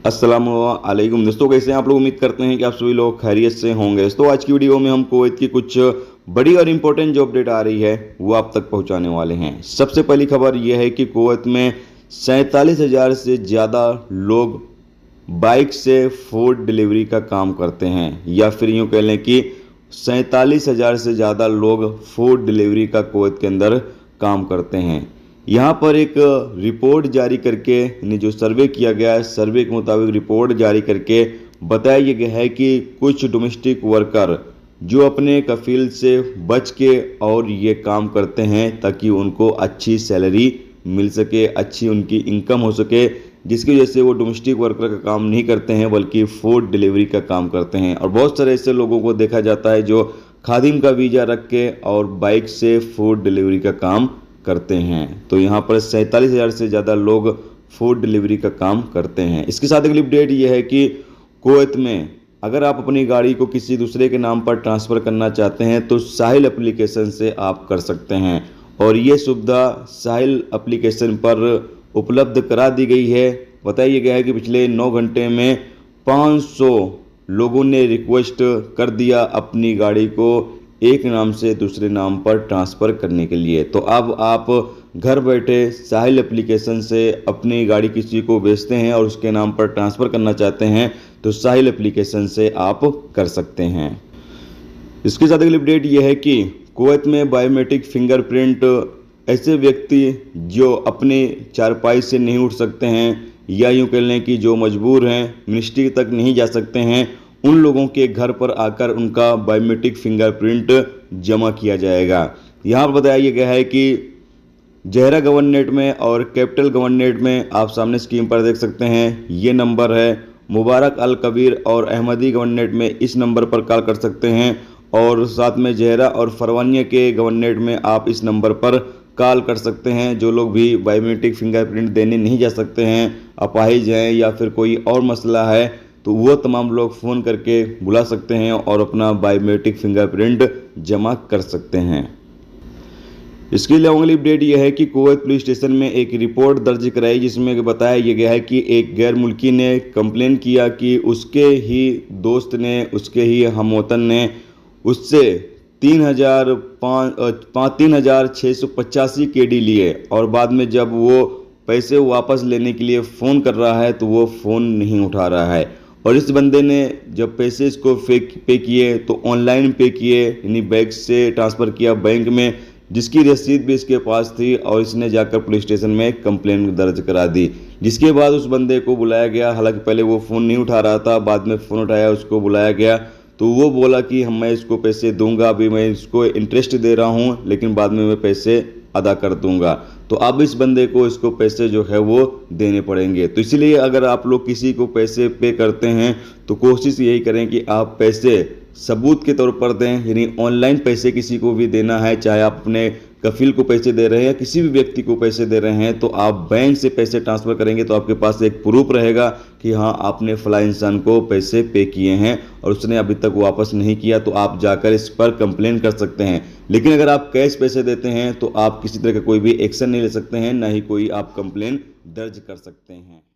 अस्सलामुअलैकुम दोस्तों, कैसे हैं आप लोग। उम्मीद करते हैं कि आप सभी लोग खैरियत से होंगे। दोस्तों आज की वीडियो में हम कुवैत की कुछ बड़ी और इम्पोर्टेंट जो अपडेट आ रही है वो आप तक पहुंचाने वाले हैं। सबसे पहली खबर यह है कि कुवैत में 47,000 से ज़्यादा लोग बाइक से फूड डिलीवरी का काम करते हैं, या फिर यूँ कह लें कि 47,000 से ज़्यादा लोग फूड डिलीवरी का कुवैत के अंदर काम करते हैं। यहाँ पर एक रिपोर्ट जारी करके, यानी जो सर्वे किया गया है, सर्वे के मुताबिक रिपोर्ट जारी करके बताया गया है कि कुछ डोमेस्टिक वर्कर जो अपने कफील से बच के और ये काम करते हैं ताकि उनको अच्छी सैलरी मिल सके, अच्छी उनकी इनकम हो सके, जिसकी वजह से वो डोमेस्टिक वर्कर का काम नहीं करते हैं बल्कि फूड डिलीवरी का काम करते हैं। और बहुत सारे ऐसे लोगों को देखा जाता है जो खादिम का वीज़ा रख के और बाइक से फूड डिलीवरी का काम करते हैं। तो यहाँ पर 47,000 से ज़्यादा लोग फूड डिलीवरी का काम करते हैं। इसके साथ अगली अपडेट ये है कि कुवैत में अगर आप अपनी गाड़ी को किसी दूसरे के नाम पर ट्रांसफ़र करना चाहते हैं तो साहिल एप्लीकेशन से आप कर सकते हैं, और ये सुविधा साहिल एप्लीकेशन पर उपलब्ध करा दी गई है। बताया गया है कि पिछले 9 घंटे में 500 लोगों ने रिक्वेस्ट कर दिया अपनी गाड़ी को एक नाम से दूसरे नाम पर ट्रांसफ़र करने के लिए। तो अब आप घर बैठे साहिल एप्लीकेशन से अपनी गाड़ी किसी को बेचते हैं और उसके नाम पर ट्रांसफ़र करना चाहते हैं तो साहिल एप्लीकेशन से आप कर सकते हैं। इसके साथ अगली अपडेट यह है कि कुवैत में बायोमेट्रिक फिंगरप्रिंट ऐसे व्यक्ति जो अपने चारपाई से नहीं उठ सकते हैं, या यूँ कह लें कि जो मजबूर हैं, मिनिस्ट्री तक नहीं जा सकते हैं, उन लोगों के घर पर आकर उनका बायोमेट्रिक फिंगरप्रिंट जमा किया जाएगा। यहाँ पर बताया गया है कि जहरा गवर्नमेंट में और कैपिटल गवर्नमेंट में आप सामने स्क्रीन पर देख सकते हैं, ये नंबर है। मुबारक अल कबीर और अहमदी गवर्नमेंट में इस नंबर पर कॉल कर सकते हैं, और साथ में जहरा और फरवानिया के गवर्नमेंट में आप इस नंबर पर कॉल कर सकते हैं। जो लोग भी बायोमेट्रिक फिंगरप्रिंट देने नहीं जा सकते हैं, अपाहिज हैं या फिर कोई और मसला है, तो वो तमाम लोग फ़ोन करके बुला सकते हैं और अपना बायोमेट्रिक फिंगरप्रिंट जमा कर सकते हैं। इसके लिए अगली अपडेट यह है कि कुवैत पुलिस स्टेशन में एक रिपोर्ट दर्ज कराई जिसमें बताया गया है कि एक गैर मुल्की ने कंप्लेन किया कि उसके ही दोस्त ने, उसके ही हमवतन ने उससे 3,685 KD लिए, और बाद में जब वो पैसे वापस लेने के लिए फ़ोन कर रहा है तो वो फ़ोन नहीं उठा रहा है। और इस बंदे ने जब पैसे इसको पे किए तो ऑनलाइन पे किए, यानी बैंक से ट्रांसफ़र किया बैंक में, जिसकी रसीद भी इसके पास थी, और इसने जाकर पुलिस स्टेशन में कंप्लेन दर्ज करा दी। जिसके बाद उस बंदे को बुलाया गया, हालांकि पहले वो फ़ोन नहीं उठा रहा था, बाद में फ़ोन उठाया, उसको बुलाया गया तो वो बोला कि मैं इसको पैसे दूंगा, अभी मैं इसको इंटरेस्ट दे रहा हूँ लेकिन बाद में मैं पैसे अदा कर दूंगा। तो अब इस बंदे को इसको पैसे जो है वो देने पड़ेंगे। तो इसलिए अगर आप लोग किसी को पैसे पे करते हैं तो कोशिश यही करें कि आप पैसे सबूत के तौर पर दें, यानी ऑनलाइन पैसे किसी को भी देना है, चाहे आप अपने कफील को पैसे दे रहे हैं या किसी भी व्यक्ति को पैसे दे रहे हैं, तो आप बैंक से पैसे ट्रांसफ़र करेंगे तो आपके पास एक प्रूफ रहेगा कि हाँ आपने फला इंसान को पैसे पे किए हैं और उसने अभी तक वापस नहीं किया, तो आप जाकर इस पर कंप्लेन कर सकते हैं। लेकिन अगर आप कैश पैसे देते हैं तो आप किसी तरह का कोई भी एक्शन नहीं ले सकते हैं, ना ही कोई आप कंप्लेन दर्ज कर सकते हैं।